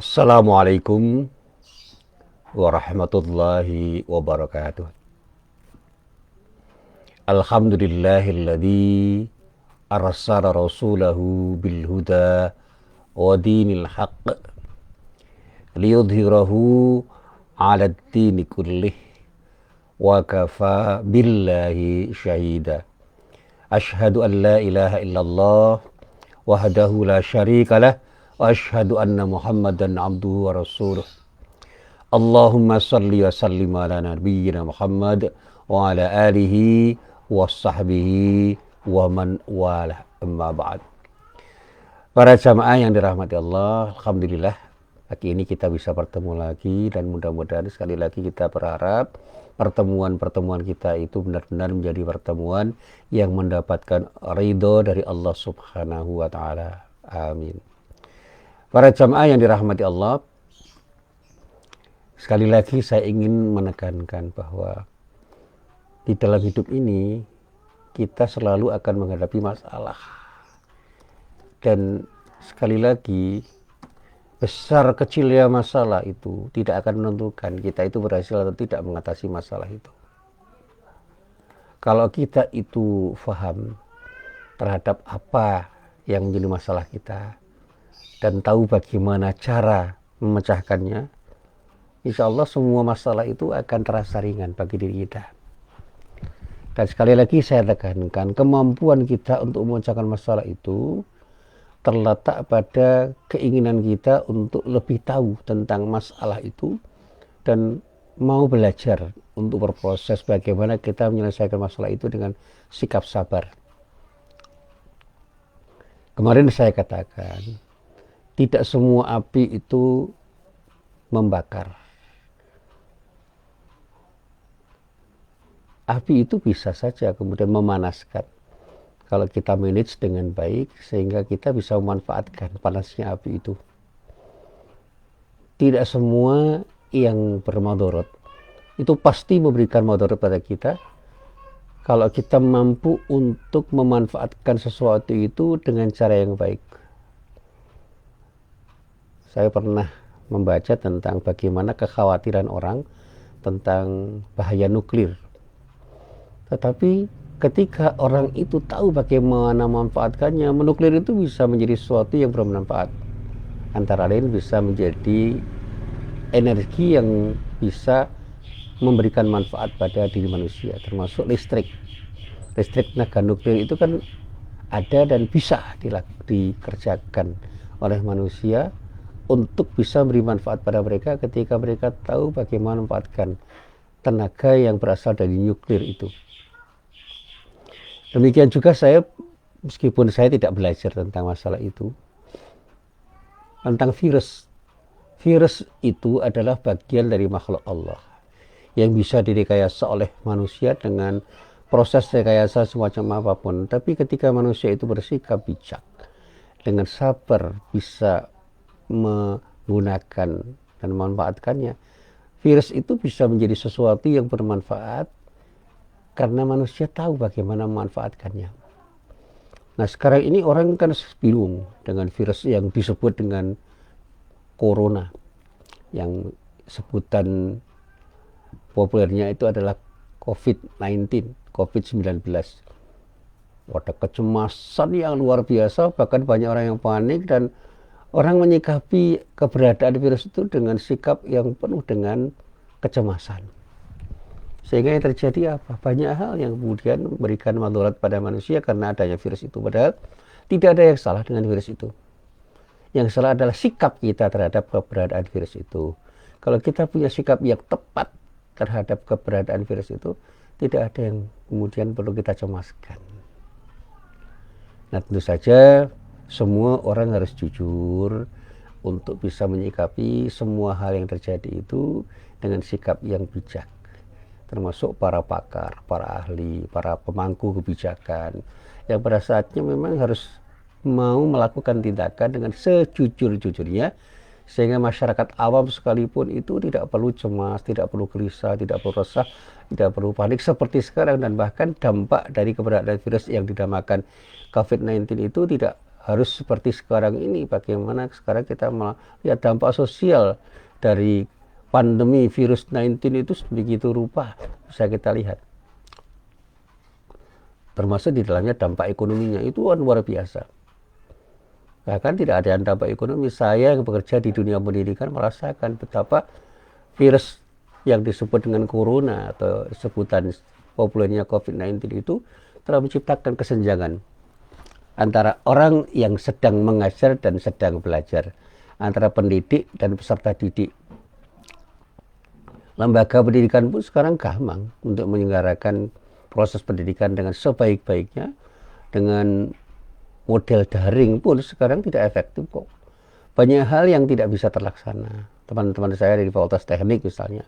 Assalamualaikum warahmatullahi wabarakatuh. Alhamdulillahilladzi arsala rasulahu bil huda wa dinil haqq liyudhhirahu 'ala ad-dini kullih wa kafa billahi syahida. Asyhadu an la ilaha illallah wahdahu la syarikalah wa asyhadu anna Muhammadan abduhu wa rasuluh. Allahumma salli wa sallim ala nabiyyina Muhammad wa ala alihi wa sahbihi wa man wala, amma ba'd. Para jamaah yang dirahmati Allah, alhamdulillah pagi ini kita bisa bertemu lagi, dan mudah-mudahan sekali lagi kita berharap pertemuan-pertemuan kita itu benar-benar menjadi pertemuan yang mendapatkan ridho dari Allah Subhanahu wa taala. Amin. Para jamaah yang dirahmati Allah, sekali lagi saya ingin menekankan bahwa di dalam hidup ini kita selalu akan menghadapi masalah. Dan sekali lagi, besar kecilnya masalah itu tidak akan menentukan kita itu berhasil atau tidak mengatasi masalah itu. Kalau kita itu paham terhadap apa yang menjadi masalah kita dan tahu bagaimana cara memecahkannya, insya Allah semua masalah itu akan terasa ringan bagi diri kita. Dan sekali lagi saya tekankan, kemampuan kita untuk memecahkan masalah itu terletak pada keinginan kita untuk lebih tahu tentang masalah itu dan mau belajar untuk berproses bagaimana kita menyelesaikan masalah itu dengan sikap sabar. Kemarin saya katakan, tidak semua api itu membakar. Api itu bisa saja kemudian memanaskan kalau kita manage dengan baik, sehingga kita bisa memanfaatkan panasnya api itu. Tidak semua yang bermadharat itu pasti memberikan madharat pada kita kalau kita mampu untuk memanfaatkan sesuatu itu dengan cara yang baik. Saya pernah membaca tentang bagaimana kekhawatiran orang tentang bahaya nuklir. Tetapi ketika orang itu tahu bagaimana memanfaatkannya, nuklir itu bisa menjadi sesuatu yang bermanfaat. Antara lain bisa menjadi energi yang bisa memberikan manfaat pada diri manusia, termasuk listrik. Listrik tenaga nuklir itu kan ada dan bisa dikerjakan oleh manusia untuk bisa memberi manfaat pada mereka ketika mereka tahu bagaimana memanfaatkan tenaga yang berasal dari nuklir itu. Demikian juga saya, meskipun saya tidak belajar tentang masalah itu, tentang virus. Virus itu adalah bagian dari makhluk Allah yang bisa direkayasa oleh manusia dengan proses rekayasa semacam apapun. Tapi ketika manusia itu bersikap bijak, dengan sabar bisa menggunakan dan memanfaatkannya, virus itu bisa menjadi sesuatu yang bermanfaat karena manusia tahu bagaimana memanfaatkannya. Nah, sekarang ini orang kan bingung dengan virus yang disebut dengan corona, yang sebutan populernya itu adalah COVID-19, COVID-19. Ada kecemasan yang luar biasa, bahkan banyak orang yang panik, dan orang menyikapi keberadaan virus itu dengan sikap yang penuh dengan kecemasan. Sehingga yang terjadi apa? Banyak hal yang kemudian memberikan madharat pada manusia karena adanya virus itu. Padahal tidak ada yang salah dengan virus itu. Yang salah adalah sikap kita terhadap keberadaan virus itu. Kalau kita punya sikap yang tepat terhadap keberadaan virus itu, tidak ada yang kemudian perlu kita cemaskan. Nah, tentu saja semua orang harus jujur untuk bisa menyikapi semua hal yang terjadi itu dengan sikap yang bijak. Termasuk para pakar, para ahli, para pemangku kebijakan yang pada saatnya memang harus mau melakukan tindakan dengan sejujur-jujurnya, sehingga masyarakat awam sekalipun itu tidak perlu cemas, tidak perlu gelisah, tidak perlu resah, tidak perlu panik seperti sekarang. Dan bahkan dampak dari keberadaan virus yang dinamakan COVID-19 itu tidak harus seperti sekarang ini. Bagaimana sekarang kita melihat dampak sosial dari pandemi virus 19 itu begitu rupa bisa kita lihat. Termasuk di dalamnya dampak ekonominya itu luar biasa. Bahkan tidak ada yang dampak ekonomi. Saya yang bekerja di dunia pendidikan merasakan betapa virus yang disebut dengan corona atau sebutan populernya COVID-19 itu telah menciptakan kesenjangan antara orang yang sedang mengajar dan sedang belajar, antara pendidik dan peserta didik. Lembaga pendidikan pun sekarang gampang untuk menyelenggarakan proses pendidikan dengan sebaik-baiknya. Dengan model daring pun sekarang tidak efektif kok. Banyak hal yang tidak bisa terlaksana. Teman-teman saya dari Fakultas Teknik misalnya,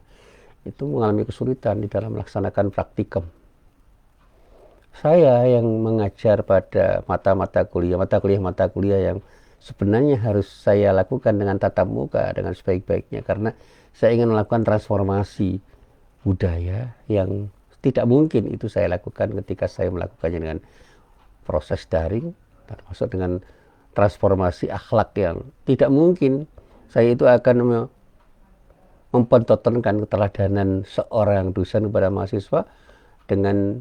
itu mengalami kesulitan di dalam melaksanakan praktikum. Saya yang mengajar pada mata kuliah yang sebenarnya harus saya lakukan dengan tatap muka, dengan sebaik-baiknya, karena saya ingin melakukan transformasi budaya yang tidak mungkin itu saya lakukan ketika saya melakukannya dengan proses daring, termasuk dengan transformasi akhlak yang tidak mungkin saya itu akan mempertontonkan keteladanan seorang dosen kepada mahasiswa dengan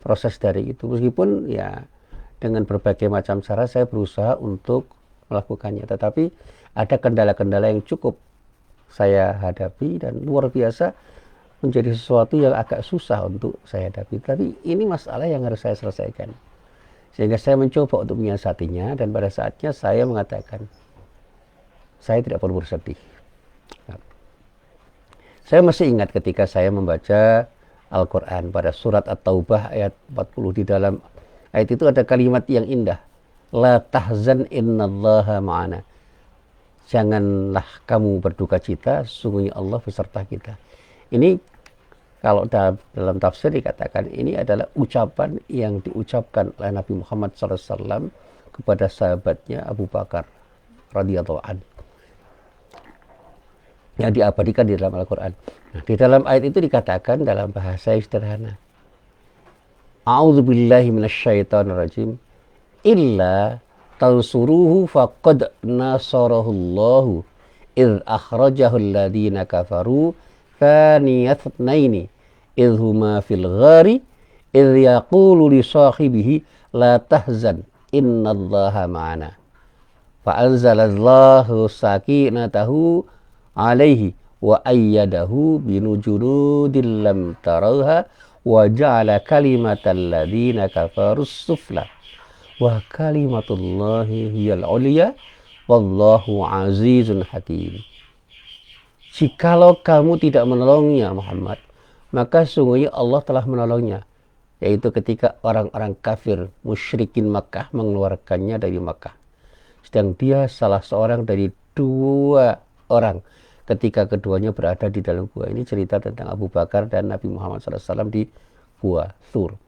proses dari itu. Meskipun ya dengan berbagai macam cara saya berusaha untuk melakukannya, tetapi ada kendala-kendala yang cukup saya hadapi dan luar biasa menjadi sesuatu yang agak susah untuk saya hadapi. Tapi ini masalah yang harus saya selesaikan. Sehingga saya mencoba untuk menyiasatinya, dan pada saatnya saya mengatakan saya tidak perlu bersedih. Saya masih ingat ketika saya membaca Al-Quran pada surat At-Taubah ayat 40. Di dalam ayat itu ada kalimat yang indah. La tahzan innallaha ma'ana. Janganlah kamu berduka cita, sesungguhnya Allah beserta kita. Ini kalau dalam tafsir dikatakan ini adalah ucapan yang diucapkan oleh Nabi Muhammad SAW kepada sahabatnya Abu Bakar radhiyallahu anhu, yang diabadikan di dalam Al-Quran. Nah, di dalam ayat itu dikatakan dalam bahasa yang sederhana, A'udzubillahi minasyaitonirrajim, illa tansuruhu faqad nasarahullahu idh akhrajahu alladhina kafaru thaniyatnaini idh huma fil ghari idh yaqulu li sahibihi la tahzan innallaha ma'ana fa anzalallahu sakinatahu alaihi wa ayyadahu binujudin lam tarawha wa ja'ala kalimatal ladina kafarus sufla wa kalimatullahi hiyal ulya wallahu azizun hakim. Jikalau kamu tidak menolongnya Muhammad, maka sungguhnya Allah telah menolongnya, yaitu ketika orang-orang kafir musyrikin Makkah mengeluarkannya dari Makkah, sedang dia salah seorang dari dua orang ketika keduanya berada di dalam gua. Ini cerita tentang Abu Bakar dan Nabi Muhammad SAW di gua Thur.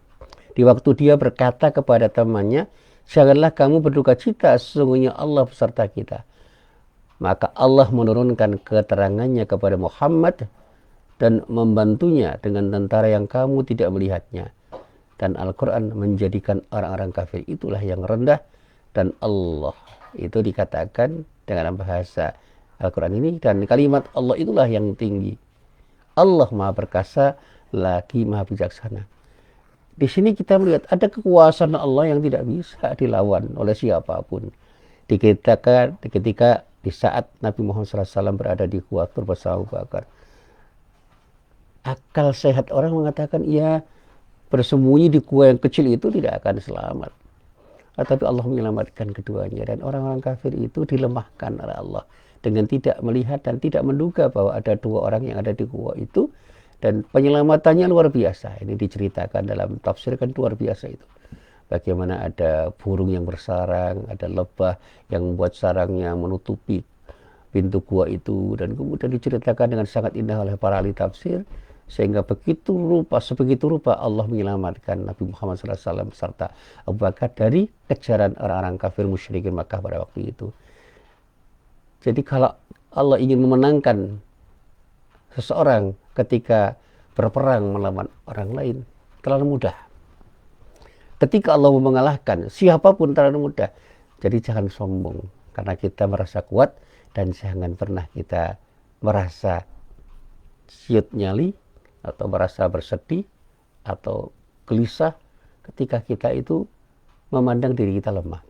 Di waktu dia berkata kepada temannya, janganlah kamu berduka cita, sesungguhnya Allah beserta kita. Maka Allah menurunkan keterangannya kepada Muhammad dan membantunya dengan tentara yang kamu tidak melihatnya. Dan Al-Quran menjadikan orang-orang kafir itulah yang rendah, dan Allah itu dikatakan dengan bahasa Al-Quran ini, dan kalimat Allah itulah yang tinggi. Allah Maha Perkasa lagi Maha Bijaksana. Di sini kita melihat ada kekuasaan Allah yang tidak bisa dilawan oleh siapapun. Ketika di saat Nabi Muhammad SAW berada di Gua Thur bersama Abu Bakar, akal sehat orang mengatakan, ya bersembunyi di gua yang kecil itu tidak akan selamat. Tetapi Allah menyelamatkan keduanya, dan orang-orang kafir itu dilemahkan oleh Allah dengan tidak melihat dan tidak menduga bahwa ada dua orang yang ada di gua itu, dan penyelamatannya luar biasa. Ini diceritakan dalam tafsir, kan luar biasa itu. Bagaimana ada burung yang bersarang, ada lebah yang membuat sarangnya menutupi pintu gua itu, dan kemudian diceritakan dengan sangat indah oleh para ahli tafsir, sehingga sebegitu rupa Allah menyelamatkan Nabi Muhammad SAW serta Abu Bakar dari kejaran orang-orang kafir musyrikin Makkah pada waktu itu. Jadi kalau Allah ingin memenangkan seseorang ketika berperang melawan orang lain, terlalu mudah. Ketika Allah mau mengalahkan siapapun terlalu mudah. Jadi jangan sombong karena kita merasa kuat, dan jangan pernah kita merasa siut nyali atau merasa bersedih atau gelisah ketika kita itu memandang diri kita lemah.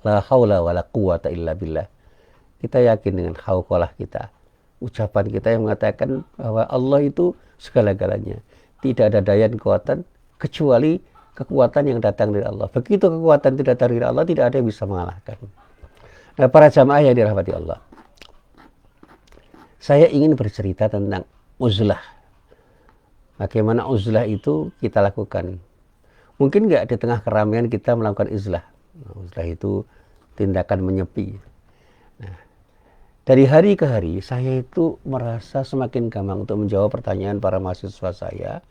La haula wala quwata illa billah. Kita yakin dengan hauqalah kita, ucapan kita yang mengatakan bahwa Allah itu segala-galanya. Tidak ada daya dan kekuatan kecuali kekuatan yang datang dari Allah. Begitu kekuatan tidak datang dari Allah, tidak ada yang bisa mengalahkan. Nah, para jamaah yang dirahmati Allah, saya ingin bercerita tentang uzlah. Bagaimana uzlah itu kita lakukan. Mungkin nggak di tengah keramaian kita melakukan uzlah. Nah, uzlah itu tindakan menyepi. Nah, dari hari ke hari saya itu merasa semakin gampang untuk menjawab pertanyaan para mahasiswa saya.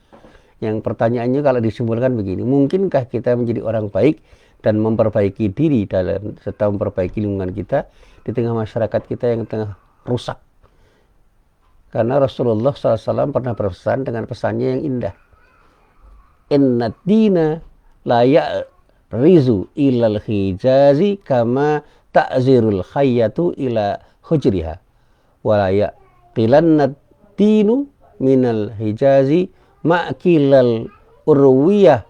Yang pertanyaannya kalau disimpulkan begini, mungkinkah kita menjadi orang baik dan memperbaiki diri dalam serta memperbaiki lingkungan kita di tengah masyarakat kita yang tengah rusak? Karena Rasulullah SAW pernah berpesan dengan pesannya yang indah. Inna dina la ya'rizu ilal hijazi kama ta'zirul khayyatu ila hujriha. Wa la yaqilanna dinu minal hijazi ma'kilal urwiyah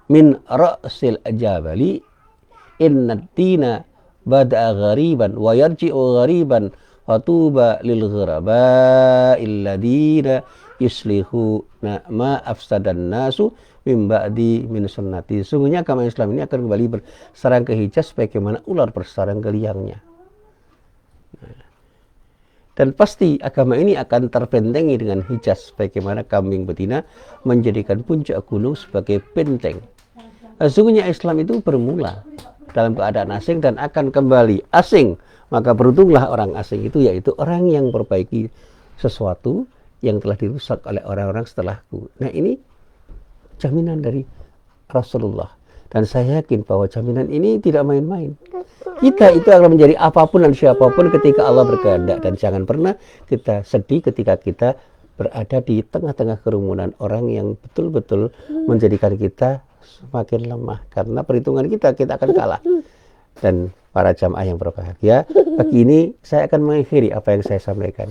min ra'sil jabali. Inna dina bada'a ghariban wa yarji'u ghariban wa tuba lil ghuraba illadina yuslihuna ma afsadan nasu min ba'di min sunnati. Sungguhnya agama Islam ini akan kembali bersarang ke Hijaz bagaimana ular bersarang ke liangnya. Dan pasti agama ini akan terbentengi dengan Hijaz bagaimana kambing betina menjadikan puncak gunung sebagai benteng. Sesungguhnya Islam itu bermula dalam keadaan asing dan akan kembali asing. Maka beruntunglah orang asing itu, yaitu orang yang memperbaiki sesuatu yang telah dirusak oleh orang-orang setelahku. Nah, ini jaminan dari Rasulullah. Dan saya yakin bahwa jaminan ini tidak main-main. Kita itu akan menjadi apapun dan siapapun ketika Allah berkehendak. Dan jangan pernah kita sedih ketika kita berada di tengah-tengah kerumunan orang yang betul-betul menjadikan kita semakin lemah. Karena perhitungan kita akan kalah. Dan para jamaah yang berbahagia, pagi ini saya akan mengakhiri apa yang saya sampaikan.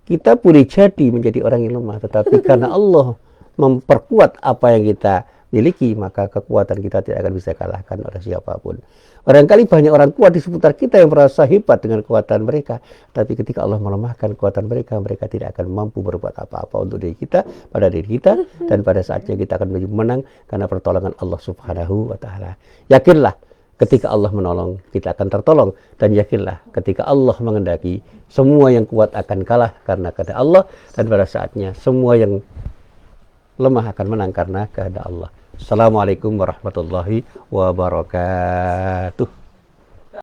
Kita boleh jadi menjadi orang yang lemah, tetapi karena Allah memperkuat apa yang kita miliki, maka kekuatan kita tidak akan bisa kalahkan oleh siapapun. Barangkali banyak orang kuat di seputar kita yang merasa hebat dengan kekuatan mereka, tapi ketika Allah melemahkan kekuatan mereka, mereka tidak akan mampu berbuat apa-apa untuk diri kita, pada diri kita, dan pada saatnya kita akan menjadi menang karena pertolongan Allah Subhanahu wa Ta'ala. Yakinlah, ketika Allah menolong, kita akan tertolong. Dan yakinlah, ketika Allah mengendaki, semua yang kuat akan kalah karena kehendak Allah, dan pada saatnya semua yang lemah akan menang karena kehendak Allah. Assalamualaikum warahmatullahi wabarakatuh.